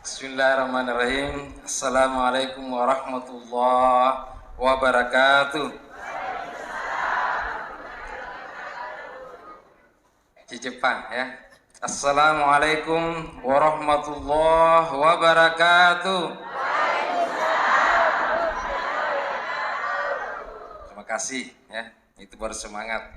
Bismillahirrahmanirrahim. Assalamualaikum warahmatullahi wabarakatuh. Di Jepang ya. Assalamualaikum warahmatullahi wabarakatuh. Terima kasih ya. Itu baru semangat.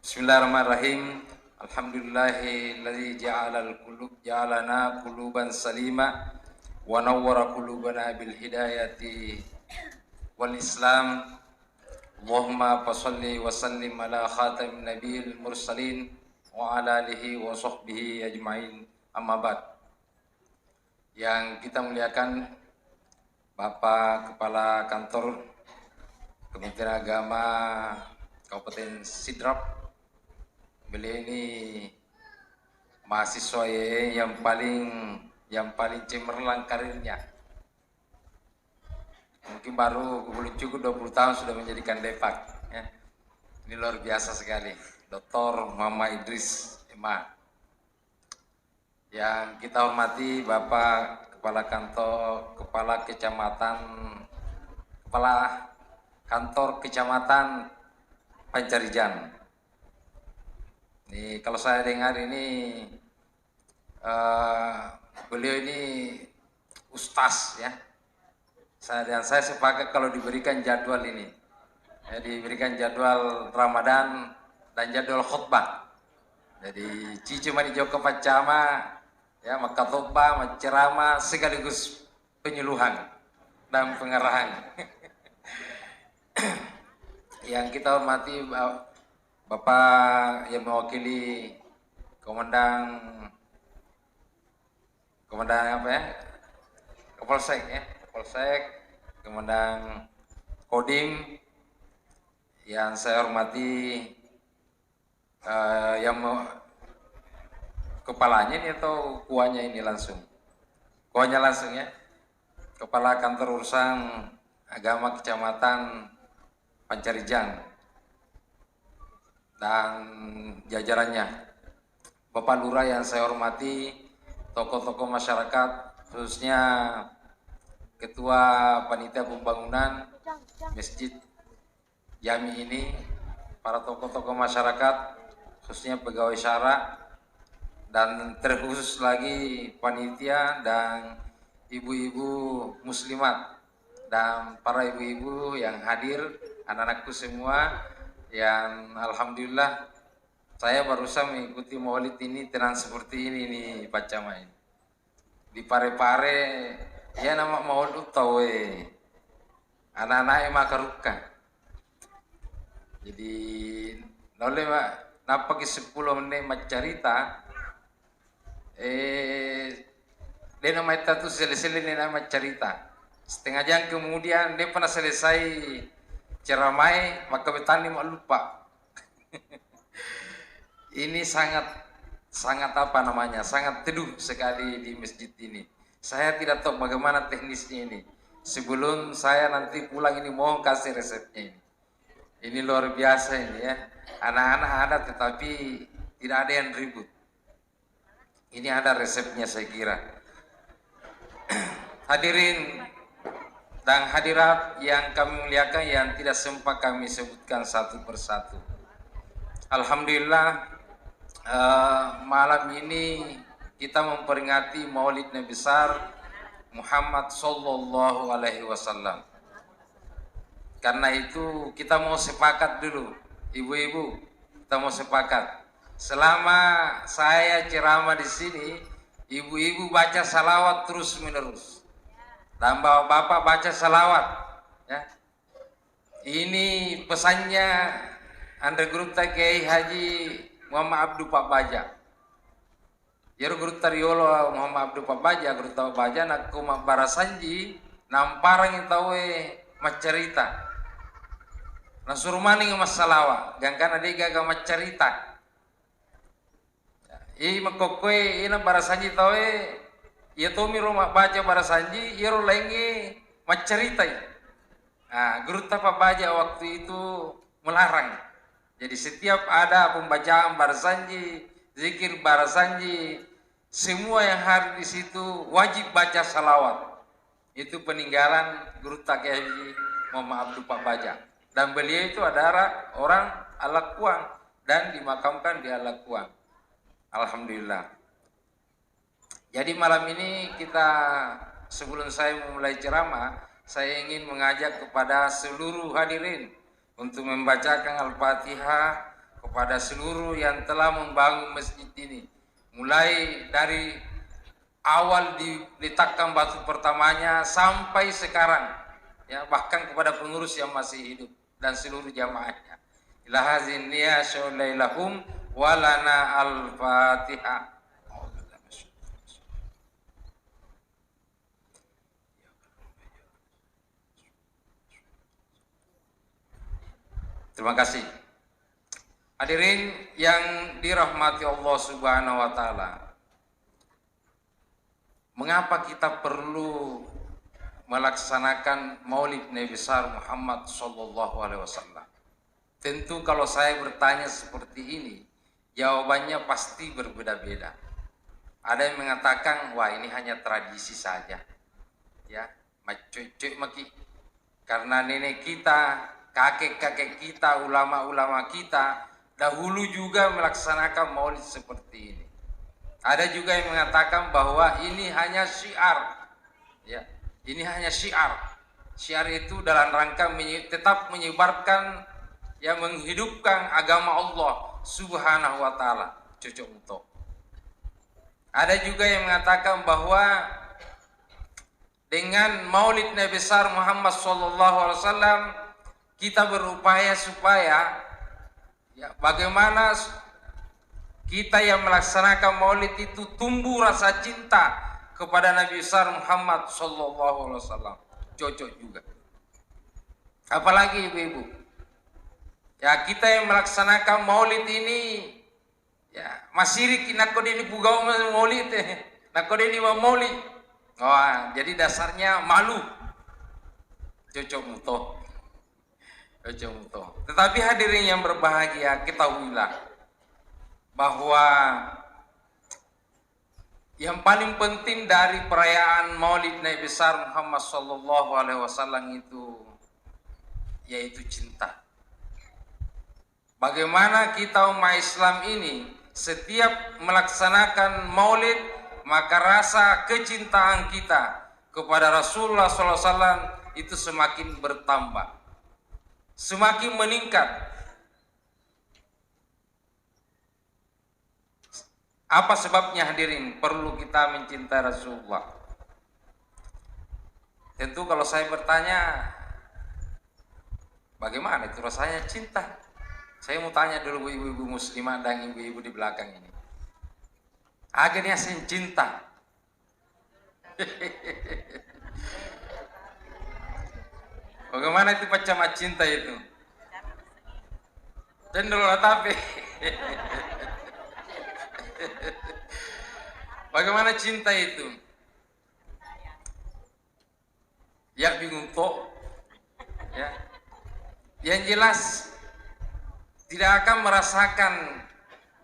Bismillahirrahmanirrahim. Alhamdulillahilladzi ja'alana quluban salima wa nawwara qulubana bil hidayati wal islam. Allahumma fasholli wa sallim ala khatamin nabiyil mursalin wa ala alihi wa sahbihi ajmain. Amma ba'd. Yang kita muliakan Bapak Kepala Kantor Kementerian Agama Kabupaten Sidrap. Beliau ini mahasiswa yang paling cemerlang karirnya. Mungkin belum cukup 20 tahun sudah menjadikan depak ya. Ini luar biasa sekali. Dr. Muhammad Idris MA. Yang kita hormati Bapak Kepala Kantor Kecamatan Pancarijan. Ini kalau saya dengar ini beliau ini ustaz ya. Saya sepakat kalau diberikan jadwal ini, ya, diberikan jadwal Ramadan dan jadwal khutbah. Jadi cici mani joko pacama, ya maka khutbah, ceramah sekaligus penyuluhan dan pengarahan. Yang kita hormati Bapak yang mewakili Komandan apa ya? Kapolsek ya, Kapolsek, Komandan Kodim yang saya hormati, kepalanya ini atau kuanya ini langsung? Kuanya langsung ya. Kepala Kantor Urusan Agama Kecamatan Pancarijan dan jajarannya, Bapak Lurah yang saya hormati, tokoh-tokoh masyarakat, khususnya Ketua Panitia Pembangunan Masjid Jami ini, para tokoh-tokoh masyarakat, khususnya pegawai syara, dan terkhusus lagi panitia dan ibu-ibu muslimat dan para ibu-ibu yang hadir, anak-anakku semua. Yang alhamdulillah saya barusan mengikuti maulid ini tenang seperti ini nih Pak Camai. Di Pare-Pare ya nama maulid tahu anak-anak makaruka. Jadi noleh Pak napaki 10 menit macarita dia nama itu selesai dia nama cerita. Setengah jam kemudian dia pernah selesai ceramai, maka betani mau lupa. Ini sangat apa namanya, sangat teduh sekali di masjid ini. Saya tidak tahu bagaimana teknisnya ini. Sebelum saya nanti pulang ini mohon kasih resepnya ini. Ini luar biasa ini ya. Anak-anak ada tetapi tidak ada yang ribut. Ini ada resepnya saya kira. Hadirin dan hadirat yang kami muliakan yang tidak sempat kami sebutkan satu persatu. Alhamdulillah malam ini kita memperingati Maulid Nabi besar Muhammad Sallallahu Alaihi Wasallam. Karena itu kita mau sepakat dulu, ibu-ibu, kita mau sepakat. Selama saya ceramah di sini, ibu-ibu baca salawat terus menerus. Dan bapak-bapak baca salawat ya. Ini pesannya Anda Guru Kiai Haji Muhammad Abdul Pak Baja. Yaro Guru Tariolo Muhammad Abdul Pak Baja, Guru Pak Baja nak kuma barasanji namparang itawe macerita. Nasur maning mas salawat, gangkan adega ga macerita. Makokwe ina barasanji tawe ya tomi rumah baca barasanji iro lengi macerita. Nah, Guru Tapa Baja waktu itu melarang. Jadi setiap ada pembacaan barasanji, zikir barasanji, semua yang hadir di situ wajib baca salawat. Itu peninggalan Guru Kiai Muhammad Abdul Pak Baja. Dan beliau itu adalah orang Alakuang dan dimakamkan di Alakuang. Alhamdulillah. Jadi malam ini kita, sebelum saya memulai ceramah, saya ingin mengajak kepada seluruh hadirin untuk membacakan Al-Fatihah kepada seluruh yang telah membangun masjid ini. Mulai dari awal diletakkan batu pertamanya sampai sekarang, ya, bahkan kepada pengurus yang masih hidup dan seluruh jamaahnya. Ila hazin niya syulailahum walana al-Fatihah. Terima kasih. Hadirin yang dirahmati Allah Subhanahu wa taala. Mengapa kita perlu melaksanakan Maulid Nabi besar Muhammad sallallahu alaihi wasallam? Tentu kalau saya bertanya seperti ini, jawabannya pasti berbeda-beda. Ada yang mengatakan, wah ini hanya tradisi saja. Ya, cuy maki. Karena nenek kita, kakek-kakek kita, ulama-ulama kita dahulu juga melaksanakan Maulid seperti ini. Ada juga yang mengatakan bahwa ini hanya syiar. Ya, ini hanya syiar. Syiar itu dalam rangka tetap menyebarkan, yang menghidupkan agama Allah Subhanahu wa taala. Cocok untuk. Ada juga yang mengatakan bahwa dengan Maulid Nabi besar Muhammad sallallahu alaihi wasallam kita berupaya supaya, ya, bagaimana kita yang melaksanakan Maulid itu tumbuh rasa cinta kepada Nabi besar Muhammad sallallahu alaihi wasallam. Cocok juga. Apalagi ibu-ibu, ya, kita yang melaksanakan Maulid ini, ya, masyirik nakodeni pugau Maulid, nakodeni Maulid. Wah, jadi dasarnya malu. Cocok muto. Cocok muto. Tetapi hadirin yang berbahagia, ketahuilah bahwa yang paling penting dari perayaan Maulid Nabi besar Muhammad sallallahu alaihi wasallam itu yaitu cinta. Bagaimana kita umat Islam ini setiap melaksanakan Maulid, maka rasa kecintaan kita kepada Rasulullah SAW itu semakin bertambah, semakin meningkat. Apa sebabnya hadirin perlu kita mencintai Rasulullah? Tentu kalau saya bertanya, bagaimana itu rasanya cinta? Saya mau tanya dulu ibu-ibu muslimah dan ibu-ibu di belakang ini. Akhirnya saya cinta. Bagaimana itu macam cinta itu? Cendol tapi. Bagaimana cinta itu? Ya bingung kok. Ya. Yang jelas tidak akan merasakan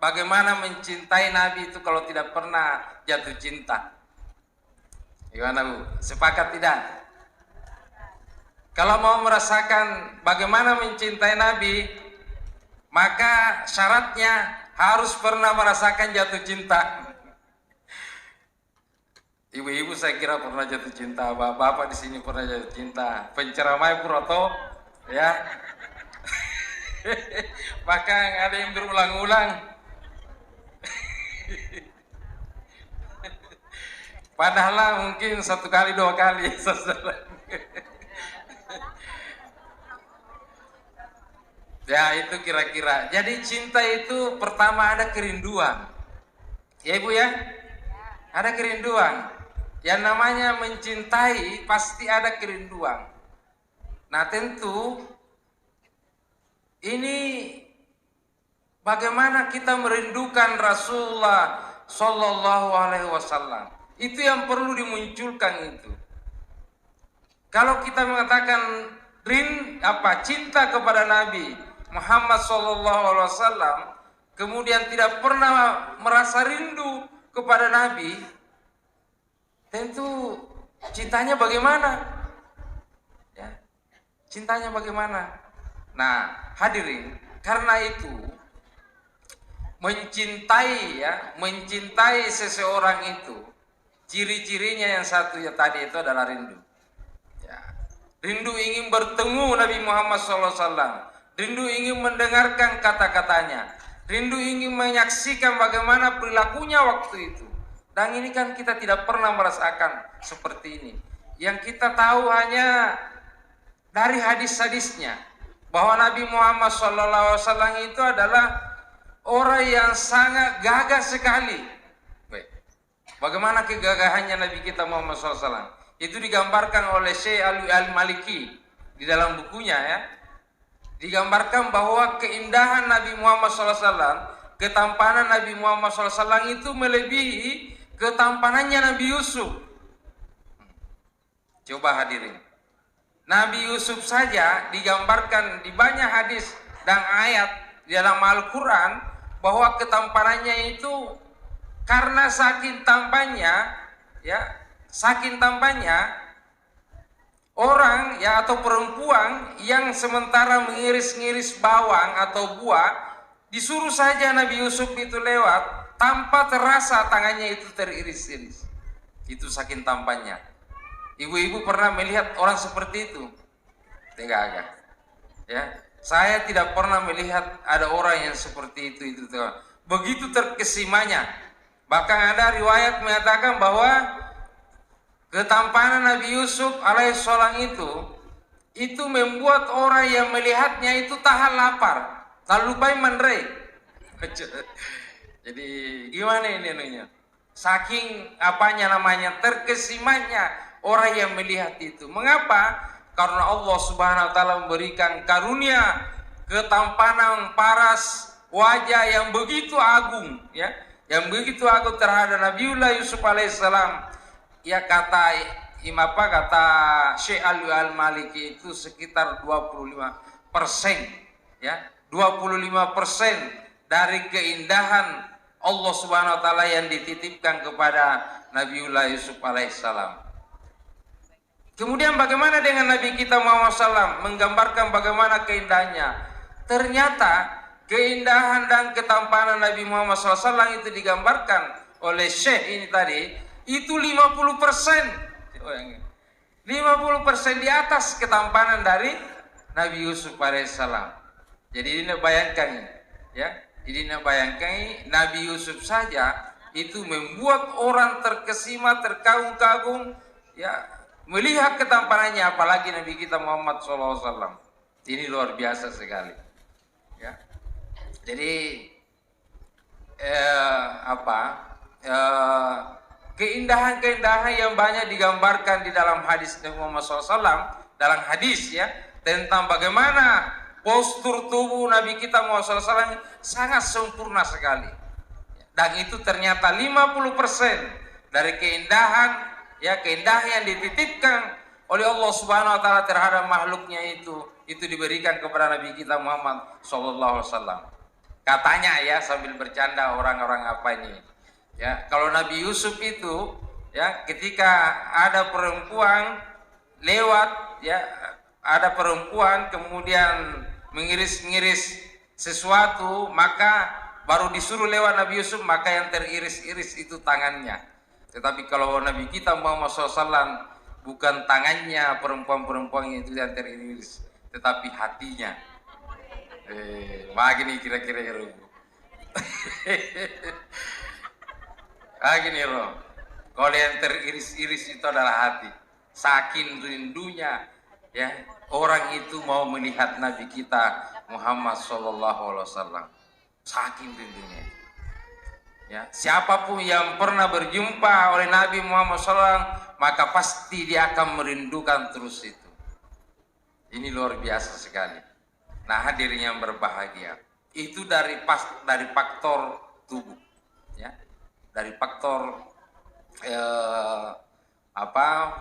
bagaimana mencintai Nabi itu kalau tidak pernah jatuh cinta. Gimana Bu? Sepakat tidak? Kalau mau merasakan bagaimana mencintai Nabi, maka syaratnya harus pernah merasakan jatuh cinta. Ibu-ibu saya kira pernah jatuh cinta, bapak-bapak di sini pernah jatuh cinta. Penceramai Puroto, ya. Maka ada yang berulang-ulang. Padahal mungkin 1 kali 2 kali. Ya itu kira-kira. Jadi cinta itu pertama ada kerinduan. Ya Ibu ya? Ada kerinduan. Yang namanya mencintai pasti ada kerinduan. Nah tentu ini bagaimana kita merindukan Rasulullah Sallallahu Alaihi Wasallam. Itu yang perlu dimunculkan itu. Kalau kita mengatakan cinta kepada Nabi Muhammad Sallallahu Alaihi Wasallam, kemudian tidak pernah merasa rindu kepada Nabi, tentu cintanya bagaimana? Ya, cintanya bagaimana? Nah, hadirin, karena itu mencintai seseorang itu ciri-cirinya yang satu ya tadi itu adalah rindu. Ya, rindu ingin bertemu Nabi Muhammad SAW, rindu ingin mendengarkan kata-katanya, rindu ingin menyaksikan bagaimana perilakunya waktu itu. Dan ini kan kita tidak pernah merasakan seperti ini. Yang kita tahu hanya dari hadis-hadisnya bahwa Nabi Muhammad SAW itu adalah orang yang sangat gagah sekali. Baik. Bagaimana kegagahannya Nabi kita Muhammad SAW? Itu digambarkan oleh Syekh Al-Maliki di dalam bukunya ya. Digambarkan bahwa keindahan Nabi Muhammad SAW, ketampanan Nabi Muhammad SAW itu melebihi ketampanannya Nabi Yusuf. Coba hadirin, Nabi Yusuf saja digambarkan di banyak hadis dan ayat di dalam Al-Quran bahwa ketampanannya itu karena saking tampannya orang ya atau perempuan yang sementara mengiris-ngiris bawang atau buah, disuruh saja Nabi Yusuf itu lewat tanpa terasa tangannya itu teriris-iris. Itu saking tampannya. Ibu-ibu pernah melihat orang seperti itu? Tidak agak. Ya, saya tidak pernah melihat ada orang yang seperti itu. Begitu terkesimanya. Bahkan ada riwayat mengatakan bahwa ketampanan Nabi Yusuf alaihissalam itu membuat orang yang melihatnya itu tahan lapar, tak lupa menerai. Jadi gimana ini namanya? Saking terkesimanya orang yang melihat itu. Mengapa? Karena Allah Subhanahu wa taala memberikan karunia ketampanan paras wajah yang begitu agung ya, yang begitu agung terhadap Nabiullah Yusuf alaihissalam. Ya kata Syekh Al-Maliki itu sekitar 25% ya, 25% dari keindahan Allah Subhanahu wa taala yang dititipkan kepada Nabiullah Yusuf alaihissalam. Kemudian bagaimana dengan Nabi kita Muhammad SAW, menggambarkan bagaimana keindahannya. Ternyata keindahan dan ketampanan Nabi Muhammad SAW itu digambarkan oleh Syekh ini tadi, itu 50%. 50% di atas ketampanan dari Nabi Yusuf alaihissalam. Jadi ini bayangkan ya. Jadi bayangkan Nabi Yusuf saja itu membuat orang terkesima, terkagum-kagum ya, melihat ketampanannya, apalagi Nabi kita Muhammad SAW. Ini luar biasa sekali ya. Jadi keindahan-keindahan yang banyak digambarkan di dalam hadis Nabi Muhammad SAW, dalam hadis ya, tentang bagaimana postur tubuh Nabi kita Muhammad SAW sangat sempurna sekali. Dan itu ternyata 50% dari keindahan yang dititipkan oleh Allah Subhanahu wa taala terhadap makhluknya itu diberikan kepada Nabi kita Muhammad SAW. Katanya ya, sambil bercanda orang-orang apa ini ya, kalau Nabi Yusuf itu ya, ketika ada perempuan lewat ya, ada perempuan kemudian mengiris-ngiris sesuatu, maka baru disuruh lewat Nabi Yusuf, maka yang teriris-iris itu tangannya. Tetapi kalau Nabi kita Muhammad SAW, bukan tangannya perempuan-perempuan itu yang teriris, tetapi hatinya. Begini kira-kira ya gini loh, kalau yang teriris-iris itu adalah hati. Saking rindunya ya, orang itu mau melihat Nabi kita Muhammad SAW. Saking rindunya ya, siapapun yang pernah berjumpa oleh Nabi Muhammad SAW, maka pasti dia akan merindukan terus itu. Ini luar biasa sekali. Nah hadirin yang berbahagia, itu dari faktor tubuh ya, dari faktor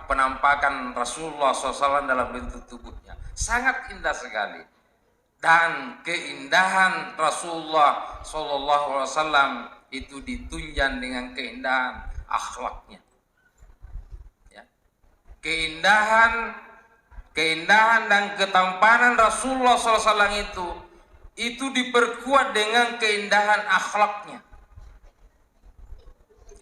penampakan Rasulullah SAW dalam bentuk tubuhnya sangat indah sekali. Dan keindahan Rasulullah SAW itu ditunjang dengan keindahan akhlaknya. Ya. Keindahan dan ketampanan Rasulullah SAW itu diperkuat dengan keindahan akhlaknya.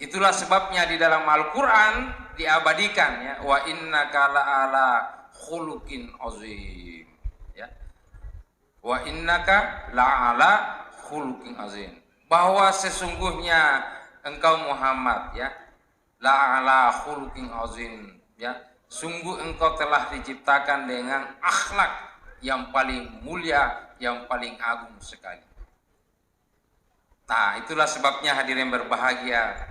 Itulah sebabnya di dalam Al-Quran diabadikan, ya, wa innaka la'ala khuluqin azim, ya, wa innaka la'ala khuluqin azim, bahwa sesungguhnya engkau Muhammad, ya, la'ala khuluqin azim, ya, sungguh engkau telah diciptakan dengan akhlak yang paling mulia, yang paling agung sekali. Nah, itulah sebabnya hadirin berbahagia,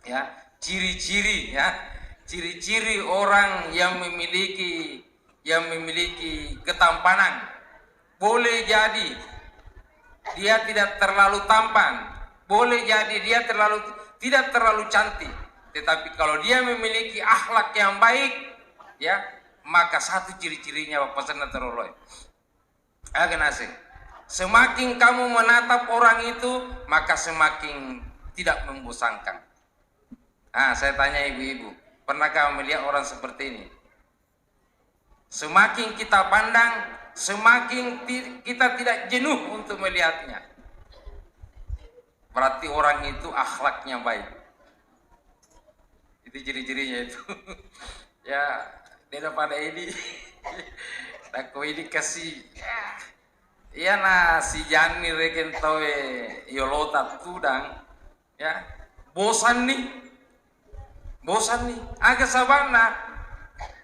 ya, ciri-ciri, ya, ciri-ciri orang yang memiliki ketampanan. Boleh jadi dia tidak terlalu tampan, boleh jadi dia tidak terlalu cantik, tetapi kalau dia memiliki akhlak yang baik, ya, maka satu ciri-cirinya Bapak Senat teroleh. Agen asing. Semakin kamu menatap orang itu, maka semakin tidak membosankan. Nah, saya tanya ibu-ibu, pernahkah melihat orang seperti ini? Semakin kita pandang, semakin kita tidak jenuh untuk melihatnya. Berarti orang itu akhlaknya baik. Itu ciri-cirinya itu. Ya, daripada ini, aku ini kasih. Iya nah, si Jani reken tawe yolota tudang, ya, bosan nih, agak sabana,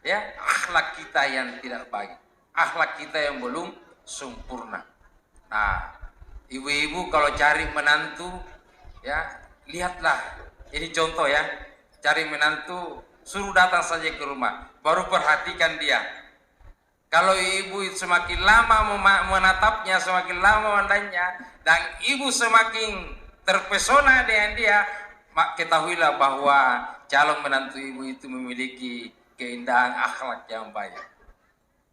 ya, akhlak kita yang tidak baik, akhlak kita yang belum sempurna. Nah, ibu-ibu kalau cari menantu, ya, lihatlah, ini contoh, ya, cari menantu, suruh datang saja ke rumah, baru perhatikan dia. Kalau ibu semakin lama menatapnya, semakin lama memandangnya, dan ibu semakin terpesona dengan dia, ketahuilah bahwa calon menantu ibu itu memiliki keindahan akhlak yang baik.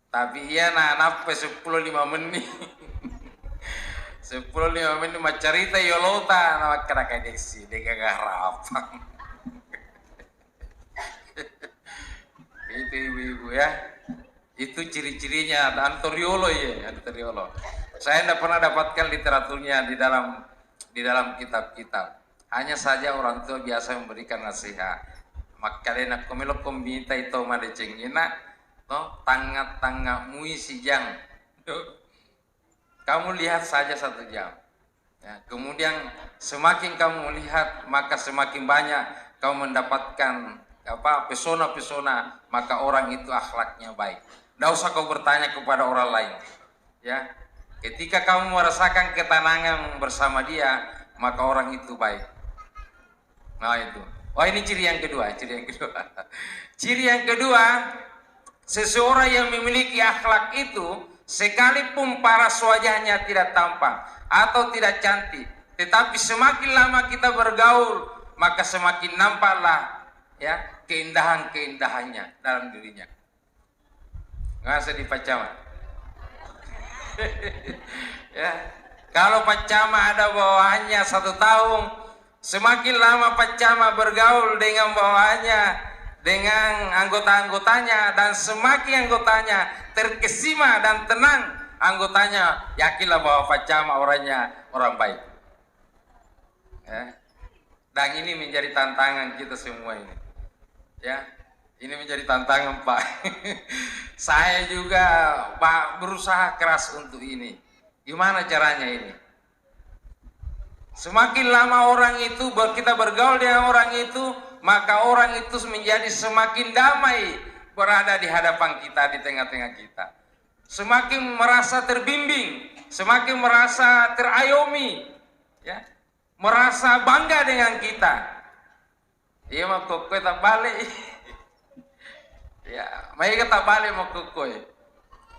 Tapi iya nah, sampai 10-5 menit 10-5 menit macarita yolota nama kena kadeksi dia harapan. Itu ibu-ibu, ya. Itu ciri-cirinya Antoriolo, ya, Antoriolo. Saya tidak pernah dapatkan literaturnya di dalam kitab-kitab. Hanya saja orang tua biasa memberikan nasihat. Makalena komelo kombita itu madecengina, no, tangga muisi jang. Kamu lihat saja 1 jam. Ya, kemudian semakin kamu melihat, maka semakin banyak kamu mendapatkan pesona-pesona, maka orang itu akhlaknya baik. Tidak usah kau bertanya kepada orang lain, ya. Ketika kamu merasakan ketenangan bersama dia, maka orang itu baik. Nah itu. Oh, ini ciri yang kedua. Ciri yang kedua, seseorang yang memiliki akhlak itu, sekalipun paras wajahnya tidak tampan atau tidak cantik, tetapi semakin lama kita bergaul, maka semakin nampaklah, ya, keindahannya dalam dirinya. Nggak di pacama. Ya, kalau pacama ada bawahannya 1 tahun, semakin lama pacama bergaul dengan bawahannya, dengan anggota-anggotanya, dan semakin anggotanya terkesima dan tenang anggotanya, yakinlah bahwa pacama orangnya orang baik. Ya. Dan ini menjadi tantangan kita semua ini, ya. Ini menjadi tantangan, Pak. Saya juga, Pak, berusaha keras untuk ini. Gimana caranya ini? Semakin lama orang itu, kita bergaul dengan orang itu, maka orang itu menjadi semakin damai berada di hadapan kita, di tengah-tengah kita. Semakin merasa terbimbing, semakin merasa terayomi, ya, merasa bangga dengan kita. Iya, mau kok tak balik. Ya, mereka tak balik mau kukui.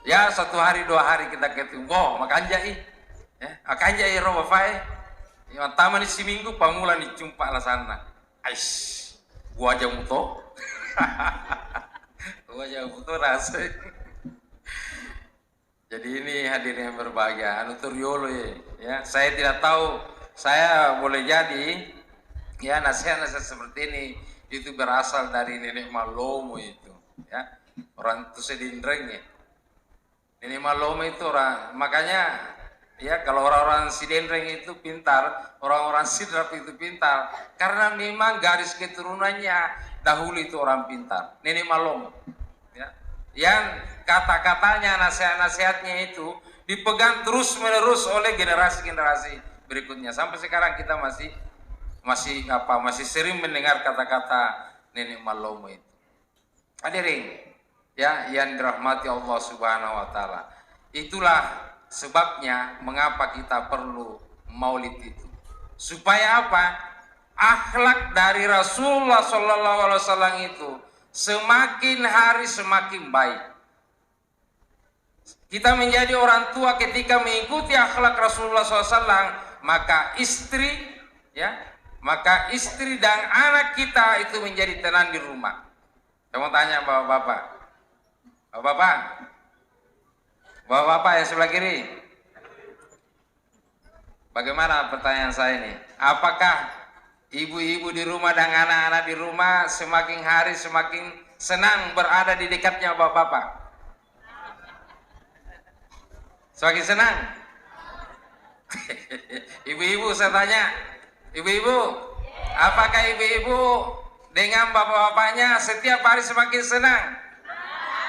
Ya, 1 hari 2 hari kita ketemu. Wow, makan jai. Ya, makan jai roba fai. Yang taman si minggu pamula ni jumpa lah sana. Aish, gua aja muto. Gua aja muto rasa. Jadi ini hadirin yang berbahagia, Antoriolo, ya. Saya tidak tahu saya boleh jadi ya nasihat-nasihat seperti ini itu berasal dari Nenek Malomo itu, ya orang itu sedindreng ya. Nenek Malomo itu orang, makanya ya kalau orang-orang Sidendreng itu pintar, orang-orang Sidrap itu pintar, karena memang garis keturunannya dahulu itu orang pintar. Nenek Malomo, ya, yang kata-katanya, nasihat-nasihatnya itu dipegang terus menerus oleh generasi-generasi berikutnya. Sampai sekarang kita masih sering mendengar kata-kata Nenek Malomo itu. Hadirin, ya yang dirahmati Allah Subhanahu wa taala. Itulah sebabnya mengapa kita perlu maulid itu. Supaya apa? Akhlak dari Rasulullah sallallahu alaihi wasallam itu semakin hari semakin baik. Kita menjadi orang tua ketika mengikuti akhlak Rasulullah SAW, maka istri dan anak kita itu menjadi tenang di rumah. Saya mau tanya bapak-bapak yang sebelah kiri, bagaimana pertanyaan saya ini? Apakah ibu-ibu di rumah dan anak-anak di rumah semakin hari semakin senang berada di dekatnya bapak-bapak? Semakin senang? Ibu-ibu saya tanya, ibu-ibu, apakah ibu-ibu dengan bapak-bapaknya setiap hari semakin senang?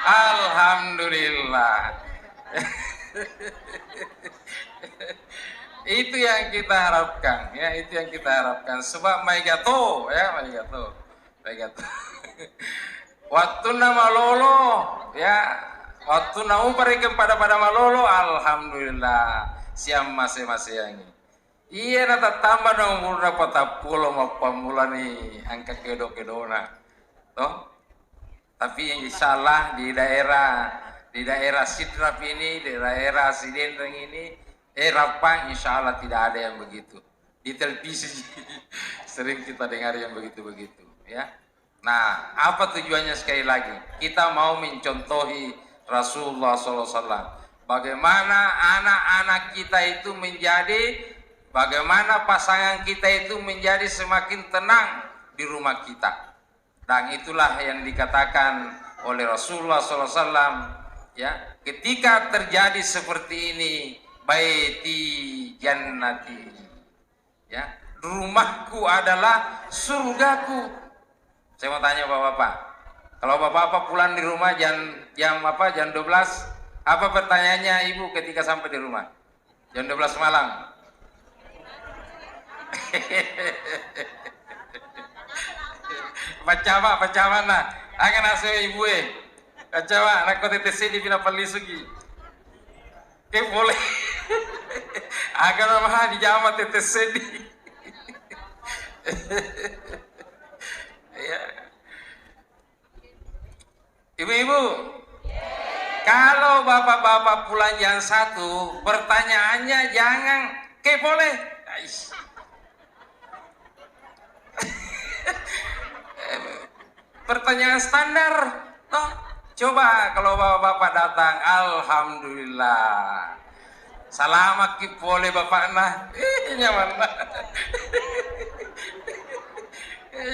Alhamdulillah. Itu yang kita harapkan, ya itu yang kita harapkan. Sebab maigato, ya maigato. Waktu nama lolo, ya waktu nau berikan pada malolo, alhamdulillah siam masing-masing ini. Iya nata tambah dong umur dapat pulau pamula nih angka kedona, toh. Tapi insya Allah di daerah Sidrap ini, di daerah Sidendreng ini, Rapang insya Allah tidak ada yang begitu. Di televisi sering kita dengar yang begitu-begitu, ya. Nah, apa tujuannya sekali lagi? Kita mau mencontohi Rasulullah SAW. Bagaimana anak-anak kita itu bagaimana pasangan kita itu menjadi semakin tenang di rumah kita. Dan itulah yang dikatakan oleh Rasulullah SAW, ya, ketika terjadi seperti ini, baiti jannati, ya, rumahku adalah surgaku. Saya mau tanya bapak-bapak, kalau bapak-bapak pulang di rumah jam 12, apa pertanyaannya ibu ketika sampai di rumah? Jam 12 malam. Baca mana? Akan asal ibu baca nak kau TTC di Bina Palisugi. Boleh. Agar mah di jama TTC di. Ya. Ibu-ibu, kalau bapak-bapak pulang jam 1, pertanyaannya jangan boleh. Pertanyaan standar, toh. Coba kalau bapak-bapak datang, alhamdulillah. Salamat ki boleh bapak nah. Nyaman nah.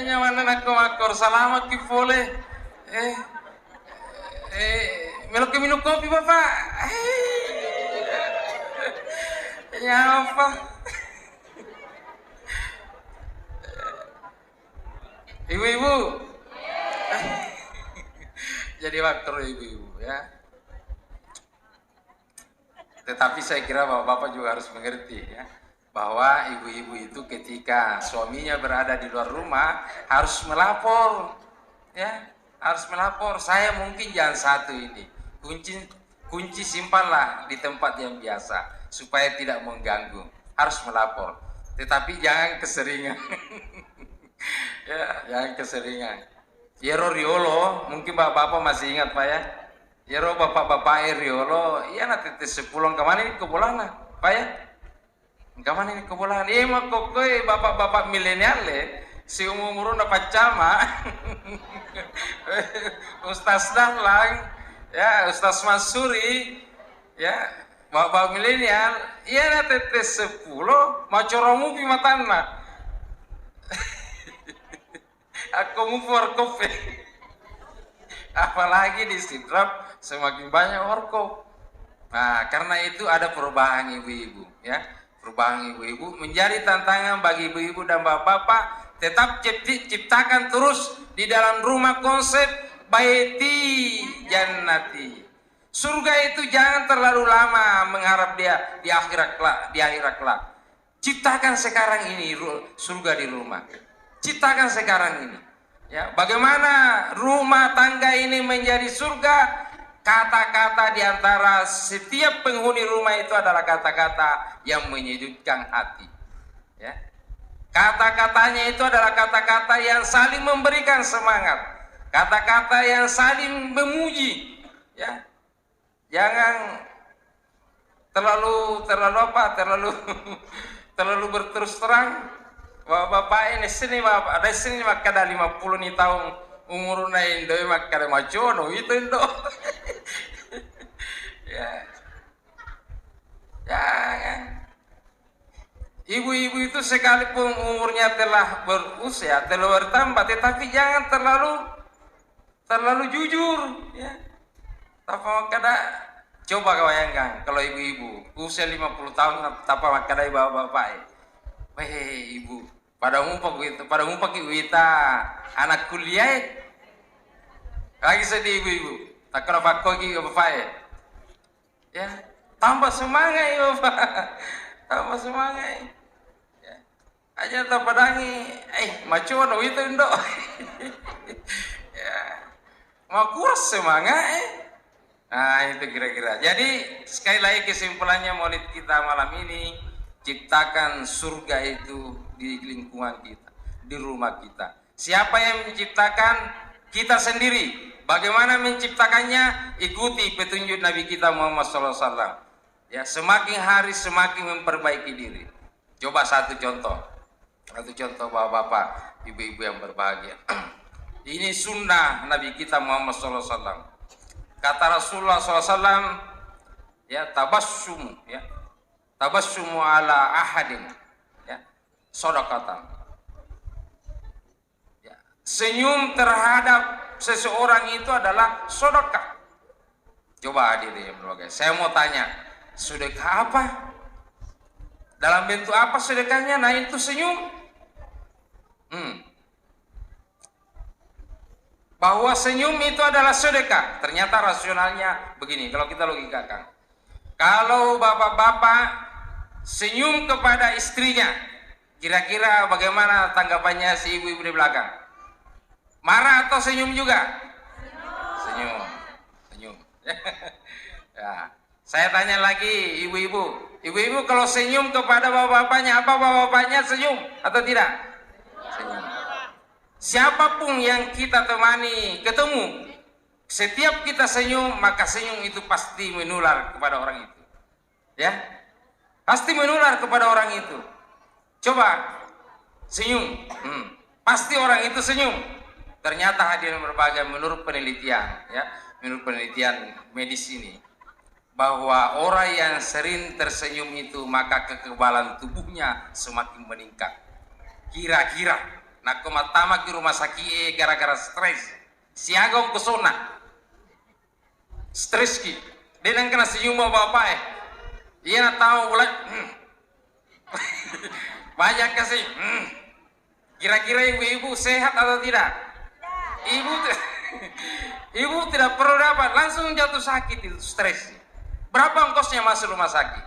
Nyaman nak makor salamat ki boleh. Melok minum kopi bapak. Ya apa? Ibu-ibu. Jadi faktor ibu-ibu, ya. Tetapi saya kira bapak-bapak juga harus mengerti, ya, bahwa ibu-ibu itu ketika suaminya berada di luar rumah harus melapor, ya, harus melapor. Saya mungkin jam 1 ini, kunci simpanlah di tempat yang biasa supaya tidak mengganggu. Harus melapor, tetapi jangan keseringan. Ya, jangan keseringan. Yero Riolo, mungkin bapak-bapak masih ingat pak ya. Yero bapak-bapak Riolo, iya nanti sepulang kemana ini kebolana, pak ya? Kemana ini kebolana? Iya mah kokoi bapak-bapak milenial si umur dapat cama, Ustaz Dahlan, ya Ustaz Mansuri, ya Bapak milenial, iya na tetes 10, macoromu pimatanna. Aku mau warkop. Apalagi di Sidrap semakin banyak warkop. Nah, karena itu ada perubahan ibu-ibu, ya. Perubahan ibu-ibu menjadi tantangan bagi ibu-ibu dan bapak-bapak. Tetap ciptakan terus di dalam rumah konsep baiti jannati. Surga itu jangan terlalu lama mengharap dia di akhirat kelak, di akhirat kelak. Ciptakan sekarang ini surga di rumah. Ciptakan sekarang ini. Ya, bagaimana rumah tangga ini menjadi surga? Kata-kata di antara setiap penghuni rumah itu adalah kata-kata yang menyejukkan hati. Ya. Kata-katanya itu adalah kata-kata yang saling memberikan semangat. Kata-kata yang saling memuji. Ya. Jangan terlalu terlalu berterus terang. Bapak ini sini bapak ada sini maka ada 50 nih tahun umur naik Indo maka ada macono itu Indo. Ya, jangan. Ibu-ibu itu sekalipun umurnya telah berusia telah bertambah, tetapi jangan terlalu jujur. Ya. Tapa makada coba kau bayangkan kalau ibu-ibu usia 50 tahun tapa makada bapak-bapak. Weh ibu, pada ngumpak kita anak kuliah lagi sedih ibu-ibu. Tak kena pakai bapak ya. Tambah semangat ya bapak, tambah semangat. Ya. Aja tak padangi, macono itu indo. Ya, mau kurus semangat. Nah itu kira-kira. Jadi sekali lagi kesimpulannya maulid kita malam ini, ciptakan surga itu di lingkungan kita, di rumah kita. Siapa yang menciptakan? Kita sendiri. Bagaimana menciptakannya? Ikuti petunjuk Nabi kita Muhammad SAW. Ya, semakin hari semakin memperbaiki diri. Coba satu contoh bapak-bapak, ibu-ibu yang berbahagia. Ini sunnah Nabi kita Muhammad SAW. Kata Rasulullah SAW, ya tabassumu, ya tabassumu ala ahadin, ya sodakatan. Ya, senyum terhadap seseorang itu adalah sedekah. Coba hadirin yang berbahagia, saya mau tanya, sedekah apa? Dalam bentuk apa sedekahnya? Nah itu senyum. Bahwa senyum itu adalah sedekah. Ternyata rasionalnya begini, kalau kita logikakan. Kalau bapak-bapak senyum kepada istrinya, kira-kira bagaimana tanggapannya si ibu-ibu di belakang? Marah atau senyum juga? Senyum. Ya. Saya tanya lagi ibu-ibu kalau senyum kepada bapak-bapaknya, apa bapak-bapaknya senyum atau tidak? Senyum. Siapapun yang kita temani, ketemu, setiap kita senyum, maka senyum itu pasti menular kepada orang itu. Ya, pasti menular kepada orang itu. Coba senyum, pasti orang itu senyum. Ternyata hadirin berbahagia, menurut penelitian, ya, menurut penelitian medis ini, bahwa orang yang sering tersenyum itu maka kekebalan tubuhnya semakin meningkat. Kira-kira nak kematama ke rumah sakit gara-gara stres. Siagong kesona. Stres ki. Dia kena senyum bapak Iya nak tahu mulai. Banyak kasih. Kira-kira ibu-ibu sehat atau tidak? Ibu tidak perlu dapat, langsung jatuh sakit itu stres. Berapa ongkosnya masuk rumah sakit?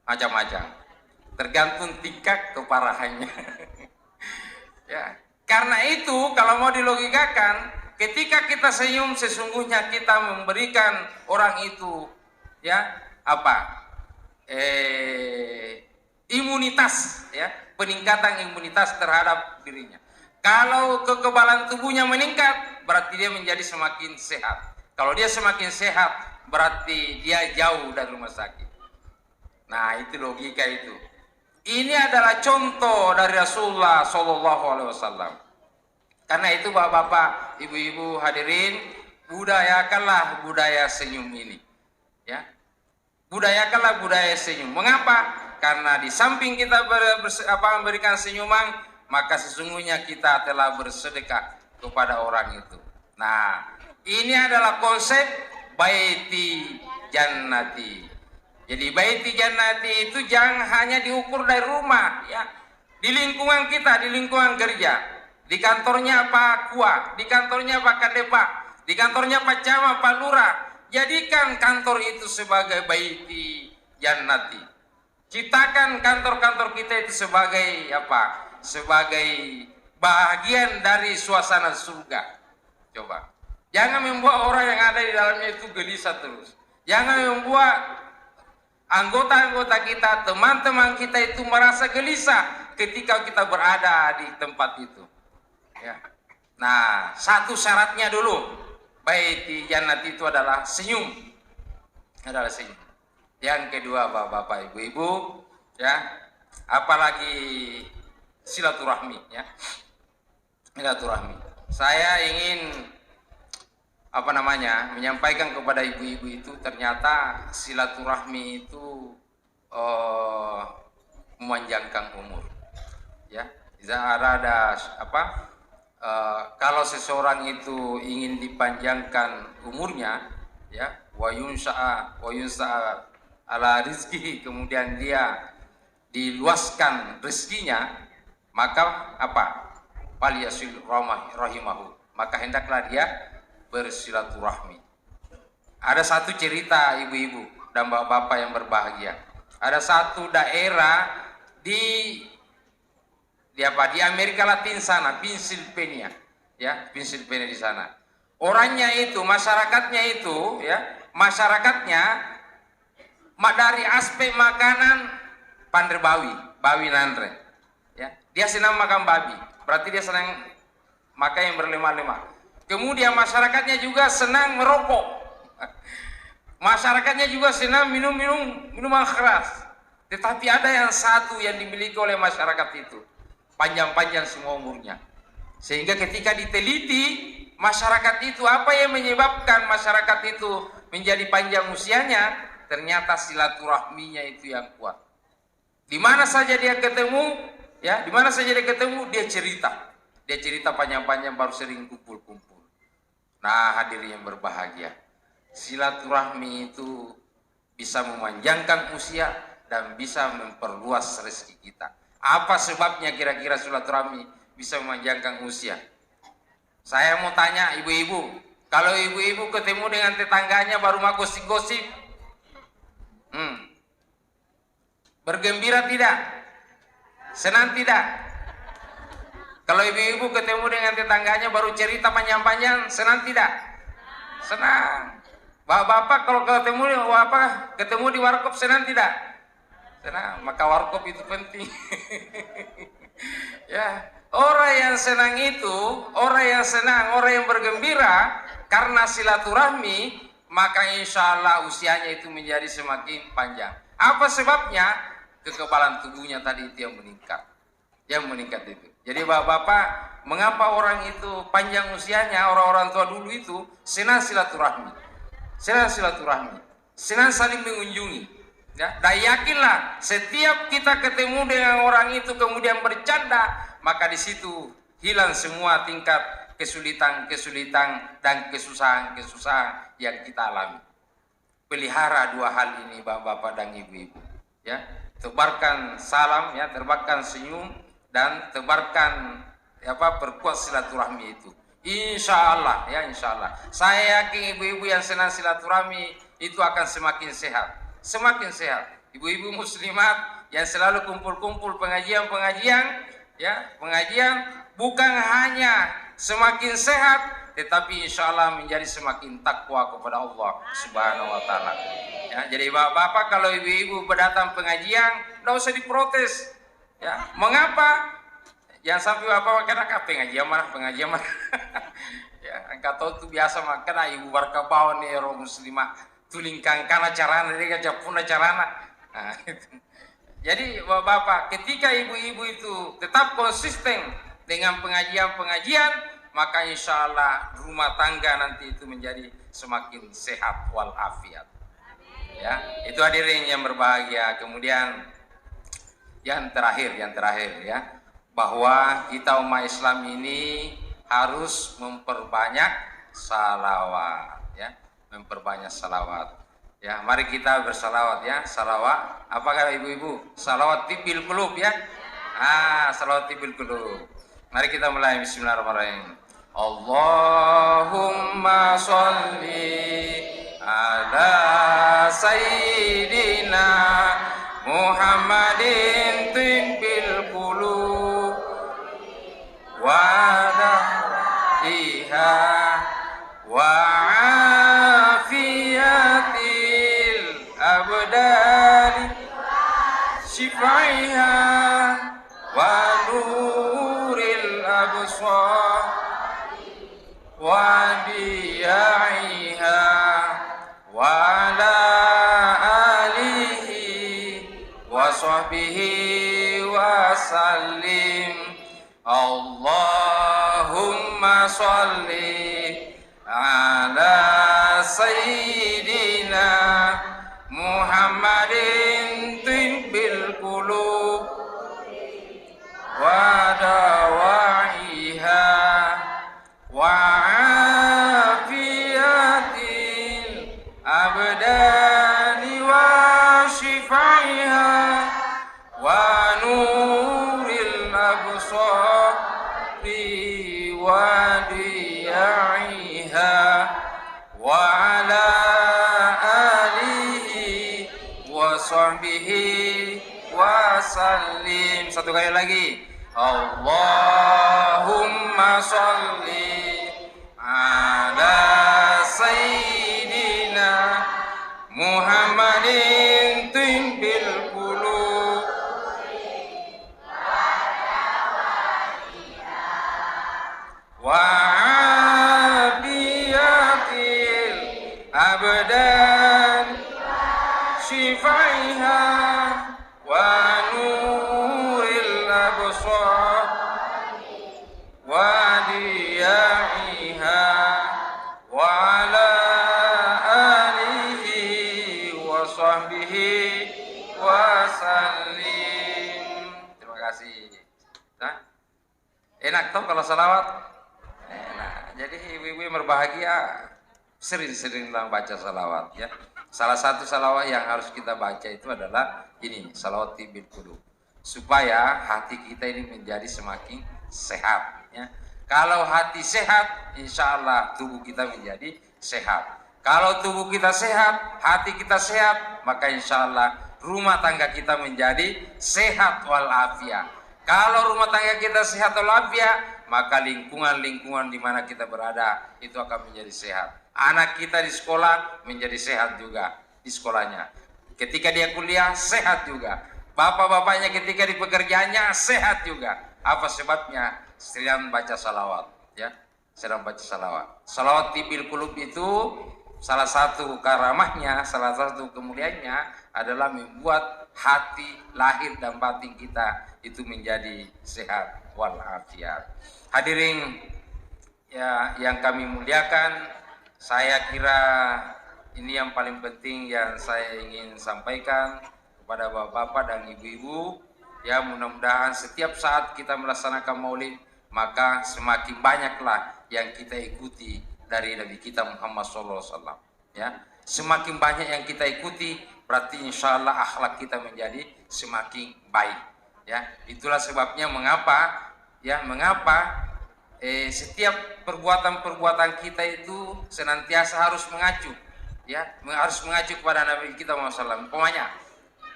Macam-macam. Tergantung tingkat keparahannya. Ya, karena itu kalau mau dilogikakan, ketika kita senyum sesungguhnya kita memberikan orang itu ya apa? Imunitas, ya, peningkatan imunitas terhadap dirinya. Kalau kekebalan tubuhnya meningkat, berarti dia menjadi semakin sehat. Kalau dia semakin sehat, berarti dia jauh dari rumah sakit. Nah, itu logika itu. Ini adalah contoh dari Rasulullah SAW. Karena itu bapak-bapak, ibu-ibu hadirin, budayakanlah budaya senyum ini. Ya, Budayakanlah budaya senyum. Mengapa? Karena di samping kita memberikan senyuman, maka sesungguhnya kita telah bersedekah kepada orang itu. Nah, ini adalah konsep baiti jannati. Jadi baiti jannati itu jangan hanya diukur dari rumah, ya. Di lingkungan kita, di lingkungan kerja, di kantornya Pak Kua, di kantornya Pak Kadepak, di kantornya Pak Camat, Pak Lurah. Jadikan kantor itu sebagai baiti jannati. Ciptakan kantor-kantor kita itu sebagai apa? Sebagai bagian dari suasana surga. Coba. Jangan membuat orang yang ada di dalamnya itu gelisah terus. Jangan membuat anggota-anggota kita, teman-teman kita itu merasa gelisah ketika kita berada di tempat itu. Ya. Nah, satu syaratnya dulu. Baiti jannati itu adalah senyum. Adalah senyum. Yang kedua, Bapak-bapak, Ibu-ibu, ya, apalagi silaturahmi, ya. Silaturahmi. Saya ingin menyampaikan kepada ibu-ibu itu, ternyata silaturahmi itu memanjangkan umur, ya. Ada kalau seseorang itu ingin dipanjangkan umurnya, ya, wa yunsa'a ala rizki, kemudian dia diluaskan rezekinya, maka apa? Falyasil rahimahu, maka hendaklah dia bersilaturahmi. Ada satu cerita, ibu-ibu dan bapak-bapak yang berbahagia. Ada satu daerah di Amerika Latin sana, Pennsylvania, ya, Pennsylvania di sana. Orangnya itu, masyarakatnya itu, ya, masyarakatnya dari aspek makanan pandai bawi nandre, ya. Dia senang makan babi, berarti dia senang makan yang berlemak-lemak. Kemudian masyarakatnya juga senang merokok. Masyarakatnya juga senang minuman keras. Tetapi ada yang satu yang dimiliki oleh masyarakat itu, panjang-panjang semua umurnya. Sehingga ketika diteliti masyarakat itu, apa yang menyebabkan masyarakat itu menjadi panjang usianya, ternyata silaturahminya itu yang kuat. Di mana saja dia ketemu, ya, di mana saja dia ketemu, dia cerita panjang-panjang, baru sering kumpul-kumpul. Nah, hadirin yang berbahagia, silaturahmi itu bisa memanjangkan usia dan bisa memperluas rezeki kita. Apa sebabnya kira-kira silaturahmi bisa memanjangkan usia? Saya mau tanya ibu-ibu, kalau ibu-ibu ketemu dengan tetangganya baru mau gosip-gosip, bergembira tidak? Senang tidak? Kalau ibu-ibu ketemu dengan tetangganya baru cerita panjang-panjang, senang tidak? Senang. Bapak-bapak kalau ketemu di warkop, senang tidak? Senang. Maka warkop itu penting. Ya, orang yang senang itu, orang yang bergembira karena silaturahmi, maka insya Allah usianya itu menjadi semakin panjang. Apa sebabnya? Kekebalan tubuhnya tadi itu yang meningkat itu. Jadi bapak-bapak, mengapa orang itu panjang usianya? Orang-orang tua dulu itu senang silaturahmi, senang saling mengunjungi, ya. Dan yakinlah, setiap kita ketemu dengan orang itu kemudian bercanda, maka di situ hilang semua tingkat kesulitan dan kesusahan yang kita alami. Pelihara dua hal ini, bapak-bapak dan ibu-ibu, ya. Tebarkan salam, ya, tebarkan senyum, dan tebarkan perkuat silaturahmi itu. Insya Allah, ya, insya Allah. Saya yakin ibu-ibu yang senang silaturahmi itu akan semakin sehat, Ibu-ibu muslimat yang selalu kumpul-kumpul pengajian, ya, bukan hanya semakin sehat, tetapi insya Allah menjadi semakin takwa kepada Allah Subhanahu Wa Taala. Ya, jadi bapak-bapak kalau ibu-ibu berdatang pengajian, tidak usah diprotes. Ya, mengapa? Jangan sampai bapak kena pengajian mana? Ya, engkau tahu itu biasa makan ibu warga bawah nih orang muslimah tulingkan karena carana dia japuna carana. Nah, itu. Jadi bapak, ketika ibu-ibu itu tetap konsisten dengan pengajian, maka insya Allah rumah tangga nanti itu menjadi semakin sehat walafiat. Ya, itu hadirin yang berbahagia. Kemudian yang terakhir ya, bahwa kita umat Islam ini harus memperbanyak salawat ya, memperbanyak salawat. Ya, mari kita bersalawat ya, salawat. Apakah ibu-ibu? Salawat tibil qulub ya. Salawat tibil qulub. Mari kita mulai. Bismillahirrahmanirrahim. Allahumma sholli ala sayyidina Muhammadin tibil qulub wa dahiha wa afiyatil abdani shifaiha wa nuril absar wa diyaiha wa ala alihi wa sahbihi wa sallim. Allahumma sholli ala sayyidina Muhammadin tibbil qulub wa dawaiha wa afiyatil abdani wa shifaiha wa nuril absari wa diyaiha wa ala alihi wa sahbihi wa sallim. Satu kali lagi. Allahumma sholli ala sayyidina Muhammadin tibbil qulub wa abiyatil abdan shifaiha wa nuril absar wa diyaiha wa ala alihi wa sahbihi wa sallim. Terima kasih. Nah, enak toh kalau salawat? Enak. Jadi ibu-ibu yang berbahagia sering-seringlah baca salawat ya. Salah satu salawat yang harus kita baca itu adalah ini, salawat tibil qulub, supaya hati kita ini menjadi semakin sehat ya. Kalau hati sehat, insya Allah tubuh kita menjadi sehat. Kalau tubuh kita sehat, hati kita sehat, maka insya Allah rumah tangga kita menjadi sehat walafiat. Kalau rumah tangga kita sehat walafiat, maka lingkungan-lingkungan di mana kita berada itu akan menjadi sehat. Anak kita di sekolah menjadi sehat juga di sekolahnya. Ketika dia kuliah sehat juga. Bapak-bapaknya ketika di pekerjaannya sehat juga. Apa sebabnya? Sedang baca salawat ya. Sedang baca salawat. Salawat tibil qulub itu salah satu karamahnya, salah satu kemuliaannya adalah membuat hati, lahir dan batin kita itu menjadi sehat walafiat. Hadirin ya yang kami muliakan, saya kira ini yang paling penting yang saya ingin sampaikan kepada bapak-bapak dan ibu-ibu. Ya, mudah-mudahan setiap saat kita melaksanakan maulid, maka semakin banyaklah yang kita ikuti dari Nabi kita Muhammad SAW. Ya, semakin banyak yang kita ikuti, berarti insya Allah akhlak kita menjadi semakin baik. Ya, itulah sebabnya mengapa setiap perbuatan kita itu senantiasa harus mengacu, ya, harus mengacu kepada Nabi kita Muhammad SAW. Pokoknya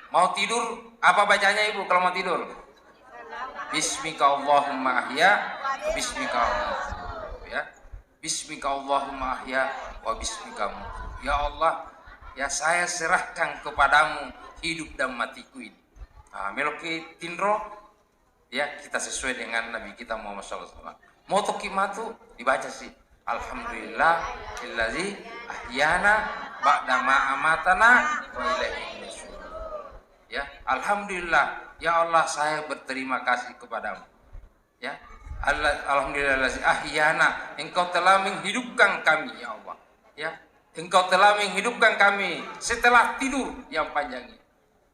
mau tidur apa bacanya ibu kalau mau tidur? Bismika Allahumma ahya, bismika ya, bismika Allahumma ahya wa bismika mutu. Ya Allah, ya saya serahkan kepadamu hidup dan matiku ini. Meloki tindro, ya kita sesuai dengan Nabi kita Muhammad SAW. Mau tokimatu dibaca sih. Alhamdulillah illazi ahyana ba'da ma amatana wa ilaihi nusyur. Ya, alhamdulillah ya Allah saya berterima kasih kepadamu. Ya. Alhamdulillah illazi ahyana, engkau telah menghidupkan kami ya Allah. Ya. Engkau telah menghidupkan kami setelah tidur yang panjang ini.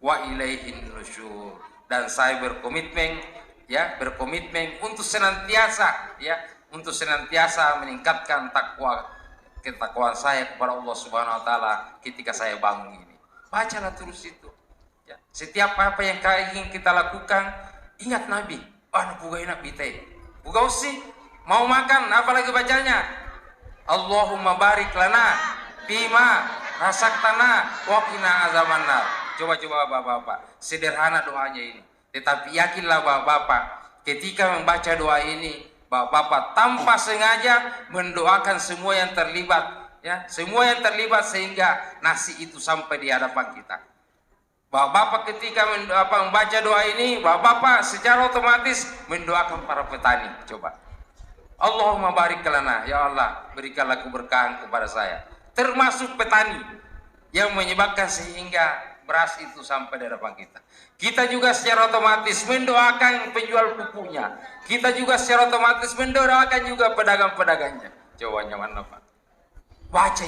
Wa ilaihin nusyur. Dan saya berkomitmen, ya, berkomitmen untuk senantiasa, ya, untuk senantiasa meningkatkan ketakwaan saya kepada Allah Subhanahu wa taala ketika saya bangun ini. Bacalah terus itu. Ya. Setiap apa yang ingin kita lakukan, ingat Nabi. Buga enak bite. Buga usi, mau makan apalagi bacanya. Allahumma barik lana bima rasaktana wa qina azabannar. Coba-coba Bapak-bapak, sederhana doanya ini. Tetapi yakinlah Bapak-bapak, ketika membaca doa ini, Bapak-bapak tanpa sengaja mendoakan semua yang terlibat, ya, semua yang terlibat sehingga nasi itu sampai di hadapan kita. Bapak-bapak ketika membaca doa ini, Bapak-bapak secara otomatis mendoakan para petani. Coba. Allahumma barik lana, ya Allah, berikanlah keberkahan kepada saya. Termasuk petani yang menyebabkan sehingga beras itu sampai di hadapan kita. Kita juga secara otomatis mendoakan penjual pupunya. Kita juga secara otomatis mendoakan juga pedagang-pedagangnya. Coba nyaman apa? Baca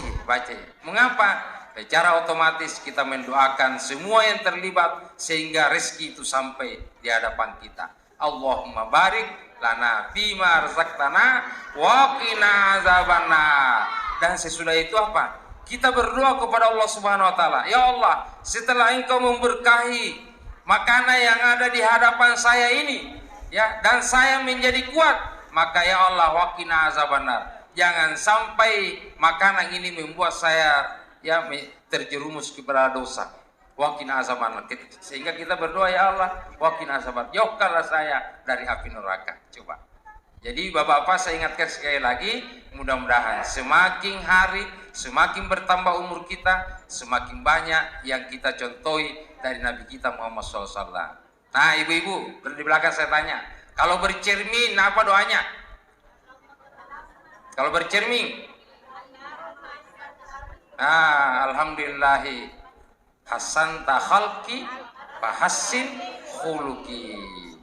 ya. Mengapa? Secara otomatis kita mendoakan semua yang terlibat sehingga rezeki itu sampai di hadapan kita. Allahumma barik lana fima razaqtana wa qina azabannar. Dan sesudah itu apa? Kita berdoa kepada Allah Subhanahu wa taala. Ya Allah, setelah Engkau memberkahi makanan yang ada di hadapan saya ini, ya, dan saya menjadi kuat, maka ya Allah waqina azabannar. Jangan sampai makanan ini membuat saya, ya, terjerumus kepada dosa. Waqina azabannar. Sehingga kita berdoa, ya Allah waqina azabannar. Jauhkanlah saya dari api neraka. Coba. Jadi Bapak-bapak, saya ingatkan sekali lagi, mudah-mudahan semakin hari, semakin bertambah umur kita, semakin banyak yang kita contohi dari Nabi kita Muhammad SAW. Nah, ibu-ibu di belakang saya tanya, kalau bercermin apa doanya? Kalau bercermin, alhamdulillahi hasanta khalqi fahassin khuluqi.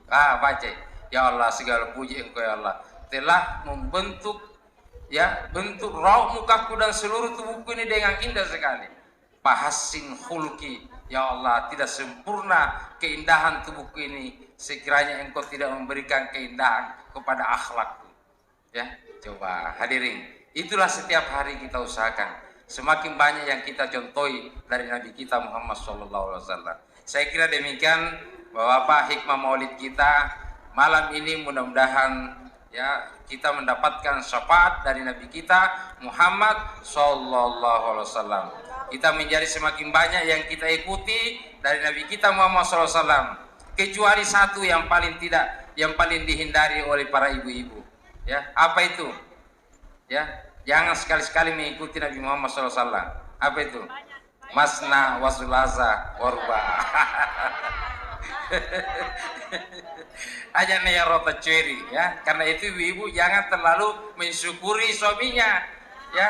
Baca. Ya Allah, segala puji Engkau ya Allah telah membentuk, ya, bentuk raut mukaku dan seluruh tubuhku ini dengan indah sekali. Fahassin khuluqi. Ya Allah, tidak sempurna keindahan tubuhku ini sekiranya Engkau tidak memberikan keindahan kepada akhlakku. Ya, coba hadirin, itulah setiap hari kita usahakan. Semakin banyak yang kita contohi dari Nabi kita Muhammad SAW. Saya kira demikian Bapak hikmah maulid kita malam ini. Mudah-mudahan, ya, kita mendapatkan syafaat dari Nabi kita Muhammad SAW. Kita menjadi semakin banyak yang kita ikuti dari Nabi kita Muhammad SAW. Kecuali satu yang paling dihindari oleh para ibu-ibu. Ya, apa itu? Ya, jangan sekali-sekali mengikuti Nabi Muhammad SAW. Apa itu? Masna wasulasa warba. Aja nih ya rota ceri, ya. Karena itu ibu-ibu jangan terlalu mensyukuri suaminya, ya.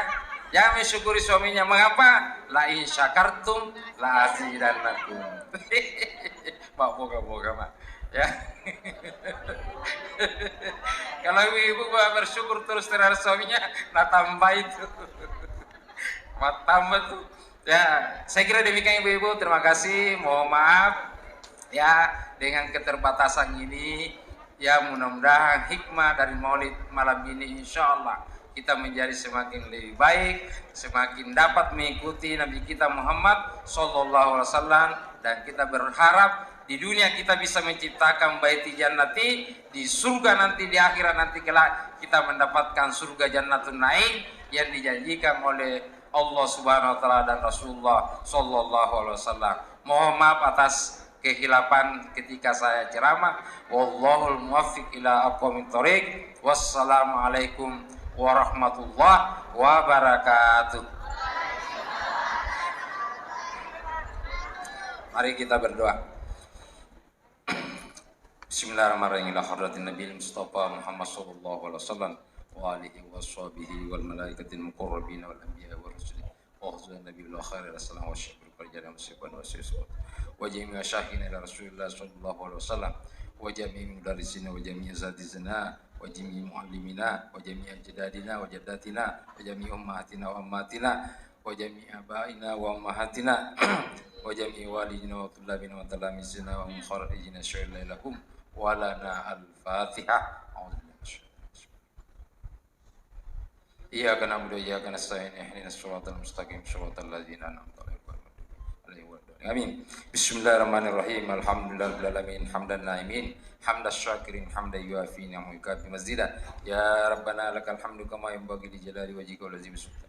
Jangan mensyukuri suaminya. Mengapa? La in syakartum la azidannakum. Moga-moga Mak. Ya. Kalau ibu-ibu bersyukur terus terhadap suaminya, nah tambah itu. Tambah tuh. Ya, saya kira demikian ibu-ibu. Terima kasih. Mohon maaf, ya, dengan keterbatasan ini, ya, mudah-mudahan hikmah dari maulid malam ini insya Allah kita menjadi semakin lebih baik, semakin dapat mengikuti Nabi kita Muhammad SAW, dan kita berharap di dunia kita bisa menciptakan baiti jannati, di surga nanti, di akhirat nanti kelak kita mendapatkan surga Jannatun Naim yang dijanjikan oleh Allah Subhanahu wa taala dan Rasulullah SAW. Mohon maaf atas kehilapan ketika saya ceramah. Wallahul muwaffiq ila aqwamit thoriq. Wassalamualaikum warahmatullahi wabarakatuh. Mari kita berdoa. Bismillahirrahmanirrahim. Ila hadratin Nabi Mustafa Muhammad sallallahu alaihi wasallam wa alihi washabihi wal malaikatil muqarrabin wal anbiya wal rusul wa huzun nabiyil khair assalamu alaikum warahmatullahi wabarakatuh. Wa jami'a syahina ila Rasulillah sallallahu alaihi wasallam wa jami'i mudarrisina wa jami'i asatizina wa jami'i muallimina wa jami'i ajdadina wa jaddatina wa jami'i ummahatina wa ammatina wa وجميع آبائنا وأمهاتنا وجميع والدينا وطلابنا وتلاميذنا ومخرجين شر لكم ولنا الفاتحة. أعوذ بالله من الشيطان الرجيم. إياك نعبد وإياك نستعين اهدنا الصراط المستقيم صراط الذين أنعمت عليهم غير المغضوب عليهم ولا الضالين. آمين. بسم الله الرحمن الرحيم. الحمد لله رب العالمين حمدا النائمين حمد الشاكرين حمدا يوافي نعمه ويكافئ مزيدا. يا ربنا لك الحمد كما ينبغي لجلال وجهك والعظيم سلطانك.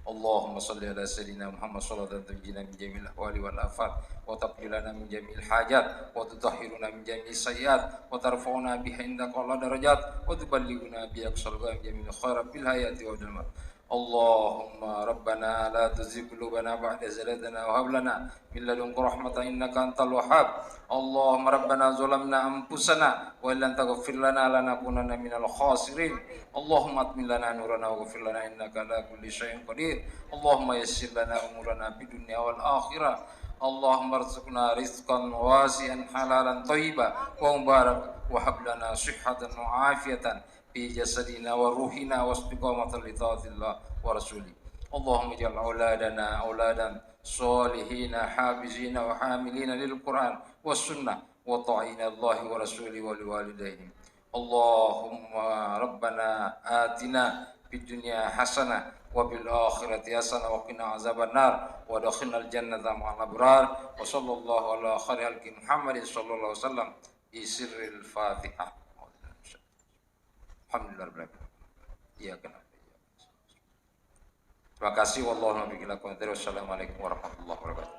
اللهم صل على سيدنا محمد صلى الله عليه وسلم تنجينا من جميع الأحوال والآفات وتقضي لنا من جميع الحاجات وتطهرنا من جميع السيئات وترفعنا بها عندك أعلى درجات وتبلغنا بأقصى الغاية من جميع الخيرات في الحياة والممات. اللهم ربنا لا تزغ قلوبنا بعد إذ هديتنا وهب لنا من لدنك رحمة إنك أنت الوهاب. اللهم ربنا ظلمنا أنفسنا وإن لم تغفر لنا لنكونن من الخاسرين. اللهم أتمم لنا نورنا واغفر لنا إنك على كل شيء قدير. اللهم يسر لنا أمورنا في الدنيا والآخرة. اللهم ارزقنا رزقا واسعا حلالا طيبا ومباركا وهب لنا صحة وعافية في جسدنا وروحنا واستقامة لطاعة الله ورسوله. اللهم اجعل أولادنا أولادا صالحين حافظين وحاملين للقرآن والسنة وطاعين الله ورسوله ولوالديهم. اللهم ربنا آتنا في الدنيا حسنة وفي الآخرة حسنة وقنا عذاب النار وادخلنا الجنة مع الأبرار. وصلى الله على خير خلق محمد صلى الله عليه وسلم في سر الفاتحة. Alhamdulillah rabbil alamin. Iya kenapa? Terima kasih. Wassalamualaikum warahmatullahi wabarakatuh.